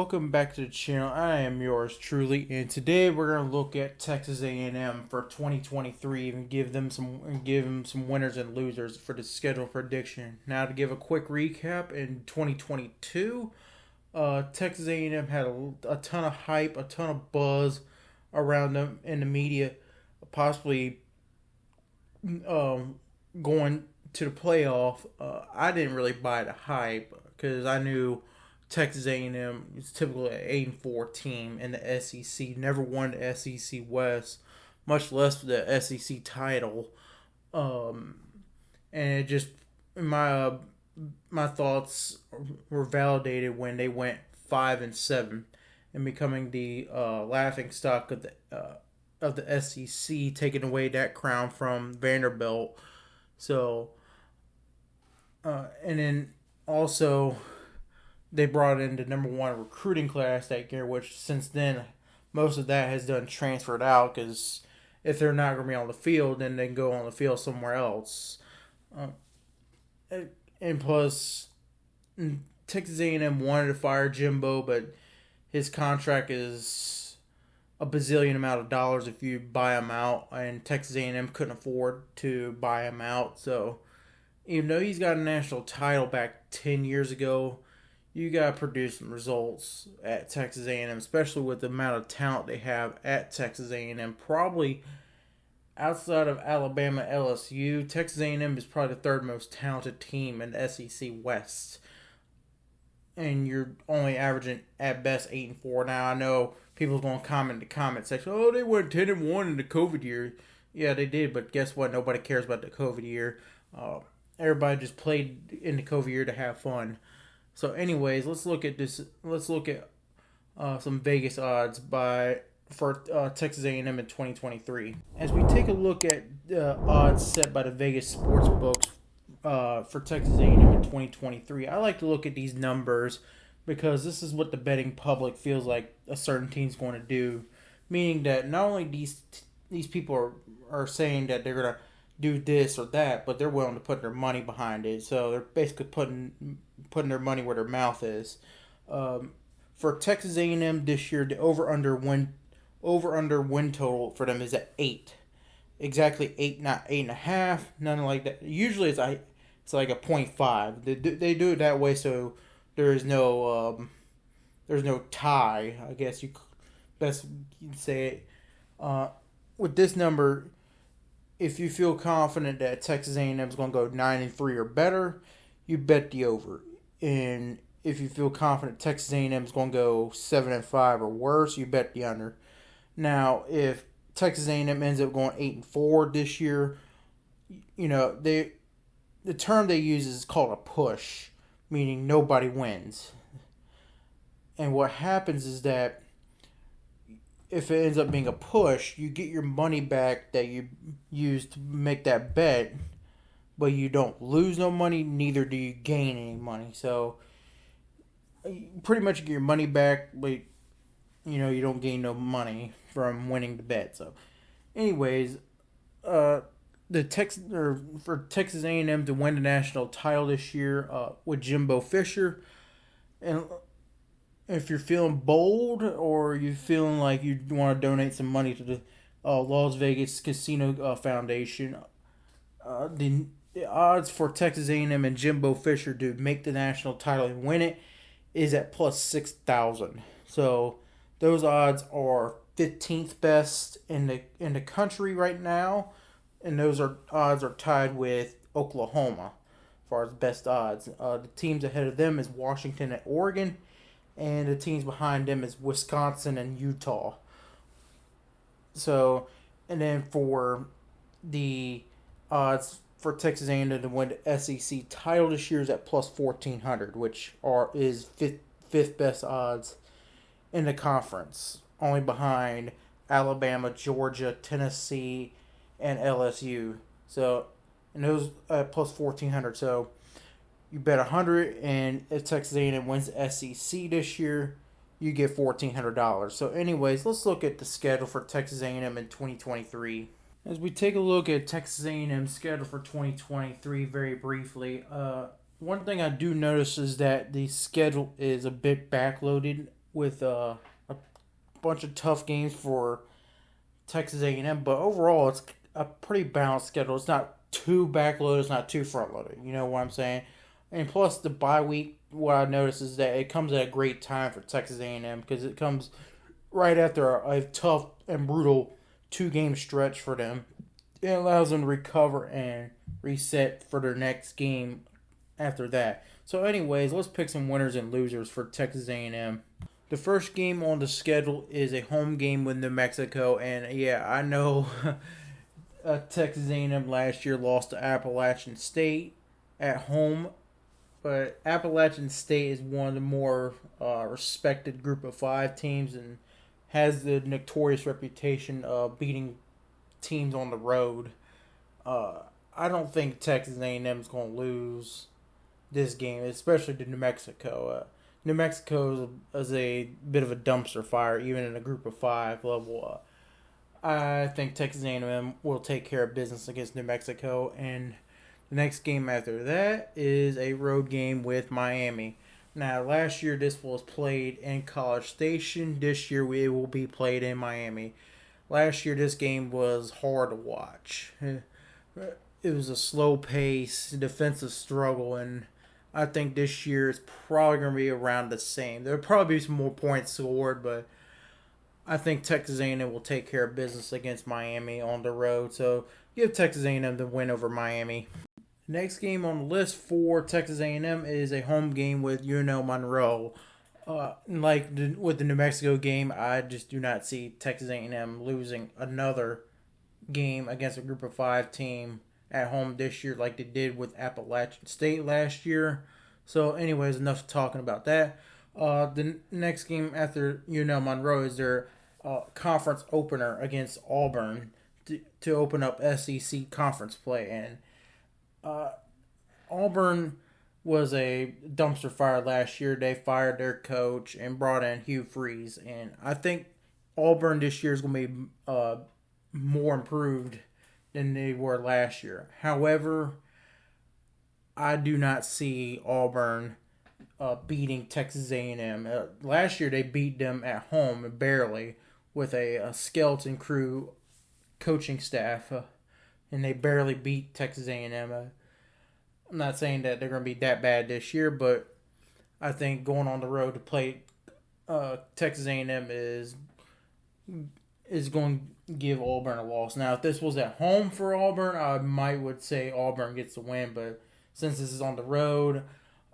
welcome back to the channel. I am yours truly, and today we're going to look at Texas A&M for 2023 and give them some winners and losers for the schedule prediction. Now, to give a quick recap, in 2022, Texas A&M had a ton of hype, a ton of buzz around them in the media, possibly going to the playoff. I didn't really buy the hype because I knew Texas A&M is typically an 8-4 team in the SEC. Never won the SEC West, much less the SEC title. And it just my thoughts were validated when they went 5-7 and becoming the laughing stock of the SEC, taking away that crown from Vanderbilt. So, and then also they brought in the number one recruiting class that year, which since then most of that has done transferred out because if they're not going to be on the field, then they can go on the field somewhere else. And plus, Texas A&M wanted to fire Jimbo, but his contract is a bazillion amount of dollars if you buy him out, and Texas A&M couldn't afford to buy him out. So even though he's got a national title back 10 years ago, you got to produce some results at Texas A&M, especially with the amount of talent they have at Texas A&M. Probably outside of Alabama, LSU, Texas A&M is probably the third most talented team in the SEC West. And you're only averaging at best 8-4. Now I know people's going to comment in the comment section, oh, they went 10-1 in the COVID year. Yeah, they did, but guess what? Nobody cares about the COVID year. Everybody just played in the COVID year to have fun. So, anyways, let's look at this. Let's look at some Vegas odds for Texas A&M in 2023. As we take a look at the odds set by the Vegas sports books for Texas A&M in 2023, I like to look at these numbers because this is what the betting public feels like a certain team's going to do. Meaning that not only these people are saying that they're going to do this or that, but they're willing to put their money behind it. So they're basically putting their money where their mouth is. For Texas A&M this year, the over under win total for them is at 8, exactly 8, not 8.5, nothing like that. Usually it's like a 0.5. They do it that way so there's no tie. I guess you best say it. With this number, if you feel confident that Texas A&M is going to go 9-3 or better, you bet the over. And if you feel confident Texas A&M is going to go 7-5 or worse, you bet the under. Now, if Texas A&M ends up going 8-4 this year, the term they use is called a push, meaning nobody wins. And what happens is that if it ends up being a push, you get your money back that you used to make that bet, but you don't lose no money, neither do you gain any money. So you pretty much get your money back, but you don't gain no money from winning the bet. So anyways, for Texas A&M to win the national title this year with Jimbo Fisher, and if you're feeling bold or you're feeling like you want to donate some money to the Las Vegas Casino Foundation, the odds for Texas A&M and Jimbo Fisher to make the national title and win it is at plus 6,000. So those odds are 15th best in the country right now, and those odds are tied with Oklahoma as far as best odds. The teams ahead of them is Washington and Oregon, and the teams behind them is Wisconsin and Utah. So, and then for the odds for Texas A&M to win the SEC title this year is at plus 1,400, which is fifth best odds in the conference, only behind Alabama, Georgia, Tennessee, and LSU. So, and those plus 1,400. So, you bet 100, and if Texas A&M wins the SEC this year, you get $1,400. So, anyways, let's look at the schedule for Texas A&M in 2023. As we take a look at Texas A&M's schedule for 2023 very briefly, one thing I do notice is that the schedule is a bit backloaded with a bunch of tough games for Texas A&M. But overall, it's a pretty balanced schedule. It's not too backloaded. It's not too front loaded. You know what I'm saying? And plus, the bye week. What I noticed is that it comes at a great time for Texas A&M because it comes right after a tough and brutal 2 game stretch for them. It allows them to recover and reset for their next game after that. So, anyways, let's pick some winners and losers for Texas A&M. The first game on the schedule is a home game with New Mexico, and yeah, I know Texas A&M last year lost to Appalachian State at home, but Appalachian State is one of the more respected Group of Five teams and has the notorious reputation of beating teams on the road. Uh, I don't think Texas A&M is going to lose this game, especially to New Mexico. New Mexico is a bit of a dumpster fire, even in a Group of Five level. I think Texas A&M will take care of business against New Mexico, and the next game after that is a road game with Miami. Now, last year this was played in College Station. This year it will be played in Miami. Last year this game was hard to watch. It was a slow pace, defensive struggle, and I think this year it's probably going to be around the same. There'll probably be some more points scored, but I think Texas A&M will take care of business against Miami on the road. So give Texas A&M the win over Miami. Next game on the list for Texas A&M is a home game with UNO Monroe. With the New Mexico game, I just do not see Texas A&M losing another game against a Group of Five team at home this year like they did with Appalachian State last year. So, anyways, enough talking about that. The next game after UNO Monroe is their conference opener against Auburn to open up SEC conference play. And Auburn was a dumpster fire last year. They fired their coach and brought in Hugh Freeze. And I think Auburn this year is going to be more improved than they were last year. However, I do not see Auburn beating Texas A&M. Last year they beat them at home barely with a skeleton crew coaching staff, and they barely beat Texas A&M. I'm not saying that they're going to be that bad this year, but I think going on the road to play Texas A&M is going to give Auburn a loss. Now, if this was at home for Auburn, I would say Auburn gets the win, but since this is on the road,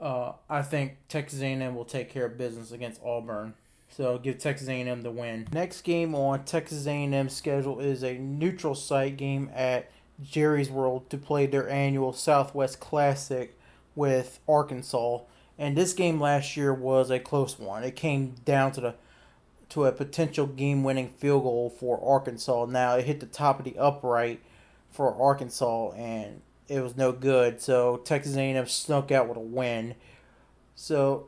I think Texas A&M will take care of business against Auburn. So give Texas A&M the win. Next game on Texas A&M's schedule is a neutral site game at Jerry's World to play their annual Southwest Classic with Arkansas. And this game last year was a close one. It came down to a potential game-winning field goal for Arkansas. Now it hit the top of the upright for Arkansas, and it was no good. So Texas A&M snuck out with a win. So,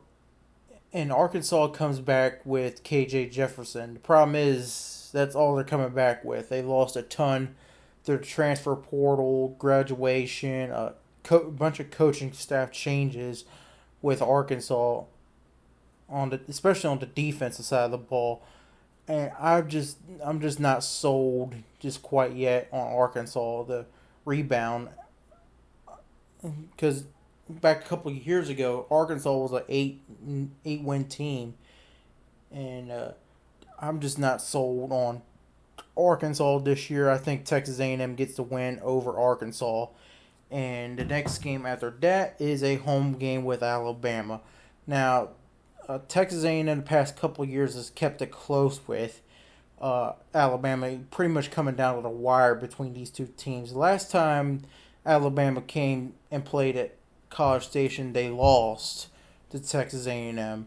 and Arkansas comes back with KJ Jefferson. The problem is that's all they're coming back with. They lost a ton through the transfer portal, graduation, bunch of coaching staff changes with Arkansas especially on the defensive side of the ball. And I'm just not sold just quite yet on Arkansas the rebound, because back a couple of years ago Arkansas was an eight win team, and I'm just not sold on Arkansas this year. I think Texas A&M gets the win over Arkansas, and the next game after that is a home game with Alabama. Now, Texas A&M the past couple of years has kept it close with Alabama, pretty much coming down to the wire between these two teams. Last time Alabama came and played at College Station, they lost to Texas A&M.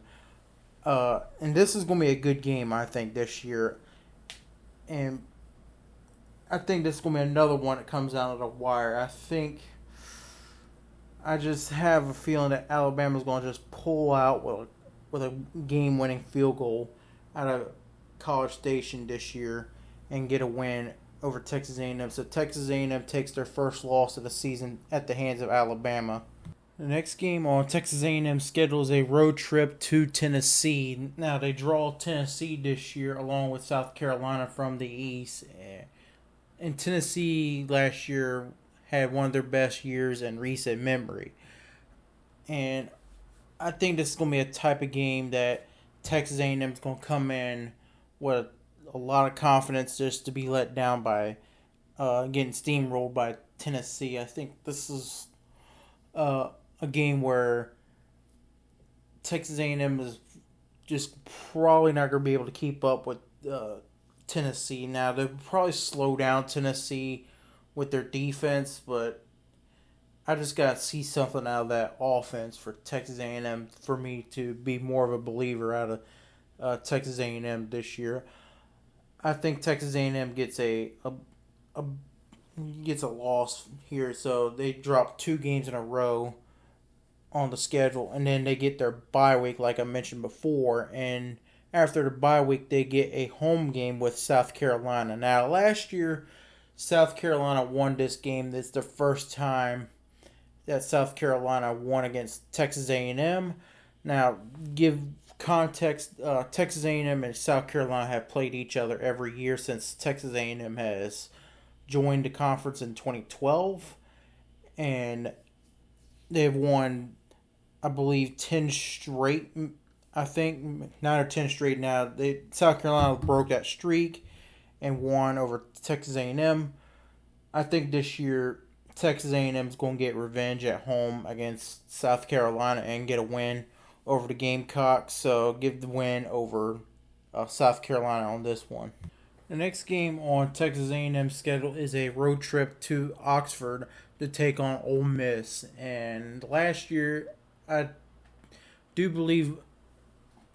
And this is going to be a good game, I think, this year. And I think this is going to be another one that comes down to the wire. I just have a feeling that Alabama's going to just pull out with a game-winning field goal out of College Station this year and get a win over Texas A&M. So Texas A&M takes their first loss of the season at the hands of Alabama. The next game on Texas A&M schedule is a road trip to Tennessee. Now they draw Tennessee this year along with South Carolina from the East. And Tennessee last year had one of their best years in recent memory. And I think this is going to be a type of game that Texas A&M is going to come in with a lot of confidence just to be let down by getting steamrolled by Tennessee. I think this is uh, a game where Texas A&M is just probably not going to be able to keep up with Tennessee. Now they'll probably slow down Tennessee with their defense, but I just got to see something out of that offense for Texas A&M for me to be more of a believer out of Texas A&M this year. I think Texas A&M a gets a loss here, so they drop 2 games in a row on the schedule, and then they get their bye week, like I mentioned before, and after the bye week, they get a home game with South Carolina. Now, last year, South Carolina won this game. This is the first time that South Carolina won against Texas A&M. Now, give context, Texas A&M and South Carolina have played each other every year since Texas A&M has joined the conference in 2012, and they've won, I believe, 10 straight. I think 9 or 10 straight now. South Carolina broke that streak and won over Texas A&M. I think this year Texas A&M is going to get revenge at home against South Carolina and get a win over the Gamecocks. So give the win over South Carolina on this one. The next game on Texas A&M's schedule is a road trip to Oxford to take on Ole Miss. And last year, I do believe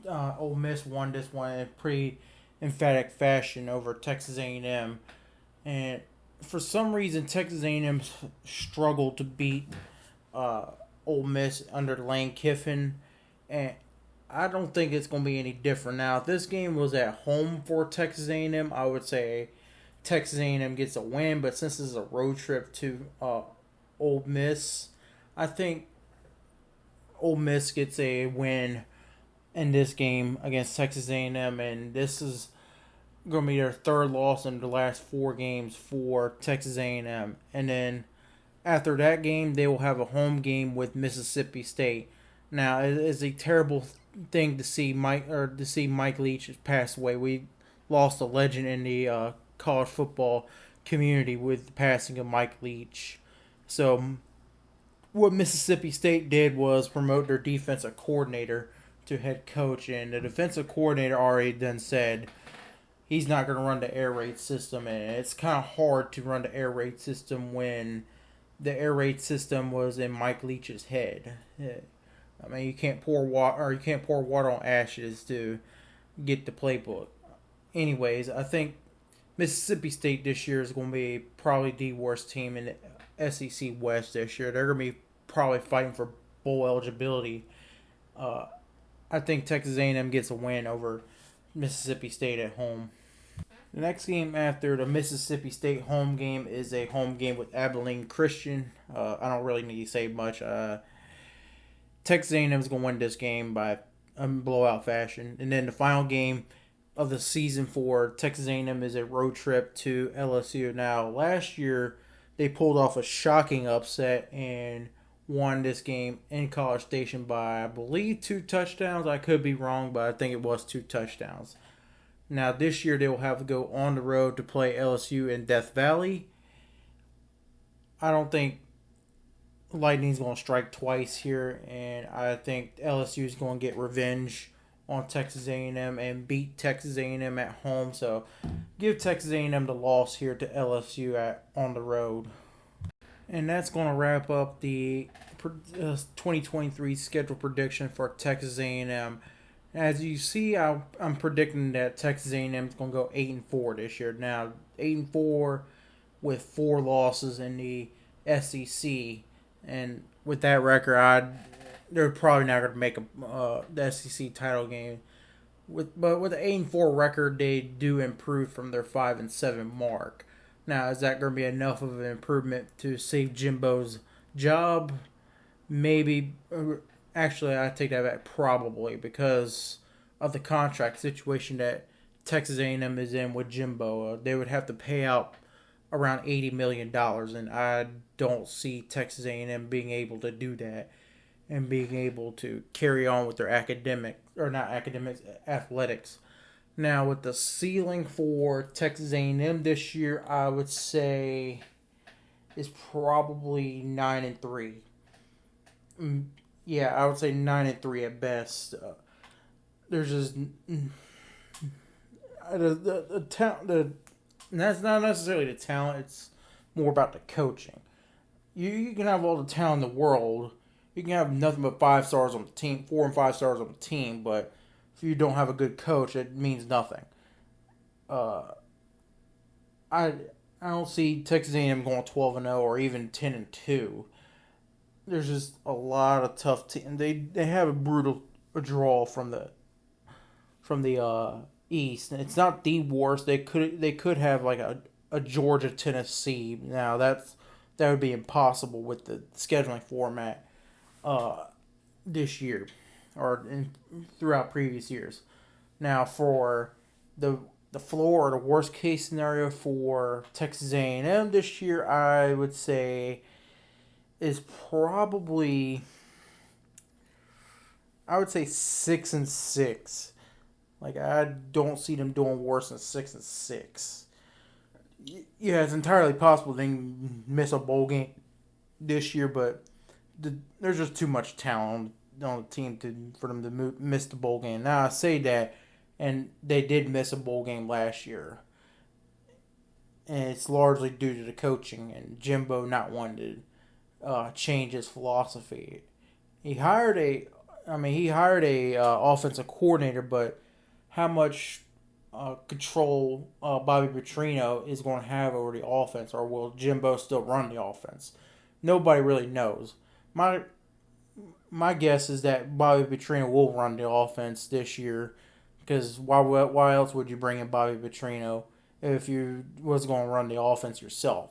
Ole Miss won this one in pretty emphatic fashion over Texas A&M. And for some reason, Texas A&M struggled to beat Ole Miss under Lane Kiffin, and I don't think it's going to be any different. Now, if this game was at home for Texas A&M, I would say Texas A&M gets a win. But since this is a road trip to Ole Miss, I think Ole Miss gets a win in this game against Texas A&M, and this is going to be their third loss in the last 4 games for Texas A&M. And then after that game, they will have a home game with Mississippi State. Now, it is a terrible thing to see Mike Leach pass away. We lost a legend in the college football community with the passing of Mike Leach. So, what Mississippi State did was promote their defensive coordinator to head coach, and the defensive coordinator already then said he's not going to run the air raid system, and it's kind of hard to run the air raid system when the air raid system was in Mike Leach's head. I mean, you can't pour water on ashes to get the playbook. Anyways, I think Mississippi State this year is going to be probably the worst team in the SEC West this year. They're going to be probably fighting for bowl eligibility. I think Texas A&M gets a win over Mississippi State at home. The next game after the Mississippi State home game is a home game with Abilene Christian. I don't really need to say much. Texas A&M is going to win this game by a blowout fashion. And then the final game of the season for Texas A&M is a road trip to LSU. Now, last year they pulled off a shocking upset and won this game in College Station by, I believe, 2 touchdowns. I could be wrong, but I think it was 2 touchdowns. Now, this year they will have to go on the road to play LSU in Death Valley. I don't think Lightning's going to strike twice here, and I think LSU is going to get revenge on Texas A&M and beat Texas A&M at home. So, give Texas A&M the loss here to LSU on the road. And that's going to wrap up the 2023 schedule prediction for Texas A&M. As you see, I'm predicting that Texas A&M is going to go 8-4 this year. Now, 8-4 with 4 losses in the SEC, and with that record, they're probably not going to make the SEC title game. But with an 8-4 record, they do improve from their 5-7 mark. Now, is that going to be enough of an improvement to save Jimbo's job? maybe. Actually, I take that back. Probably because of the contract situation that Texas A&M is in with Jimbo. They would have to pay out around $80 million, and I don't see Texas A&M being able to do that and being able to carry on with their athletics. Now, with the ceiling for Texas A&M this year, I would say is probably 9-3. Yeah, I would say 9-3 at best. There's just the talent. That's not necessarily the talent. It's more about the coaching. You can have all the talent in the world. You can have nothing but 5 stars on the team, 4 and 5 stars on the team, but if you don't have a good coach, it means nothing. Uh, I I don't see Texas A&M going 12-0 or even 10-2. There's just a lot of tough teams. They have a brutal draw from the East. It's not the worst. They could have like a Georgia Tennessee. Now that would be impossible with the scheduling format uh, this year throughout previous years. Now for the floor or the worst case scenario for Texas A&M this year, I would say is probably, I would say 6-6. Like I don't see them doing worse than 6-6. Yeah, it's entirely possible they can miss a bowl game this year, but there's just too much talent on the team for them to miss the bowl game. Now I say that, and they did miss a bowl game last year, and it's largely due to the coaching and Jimbo not wanting to change his philosophy. He hired a offensive coordinator, but how much control Bobby Petrino is going to have over the offense, or will Jimbo still run the offense? Nobody really knows. My guess is that Bobby Petrino will run the offense this year, because why else would you bring in Bobby Petrino if you was going to run the offense yourself?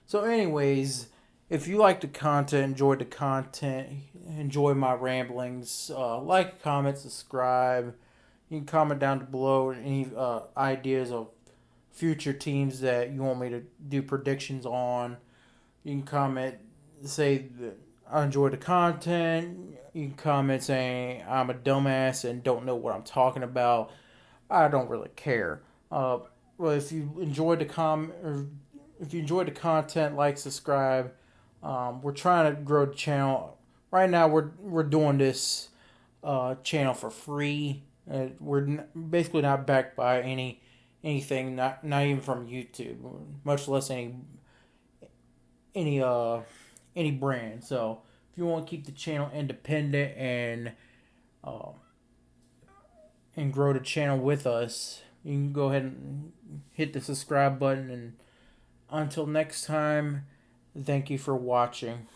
So, anyways, if you like the content, enjoy my ramblings, like, comment, subscribe. You can comment down below any ideas of future teams that you want me to do predictions on. You can comment, say that I enjoy the content. You can comment saying I'm a dumbass and don't know what I'm talking about. I don't really care. Well, if you enjoyed if you enjoyed the content, like, subscribe. We're trying to grow the channel. Right now, we're doing this channel for free. We're basically not backed by anything, not even from YouTube, much less any brand. So if you want to keep the channel independent uh, and grow the channel with us, you can go ahead and hit the subscribe button. And until next time, thank you for watching.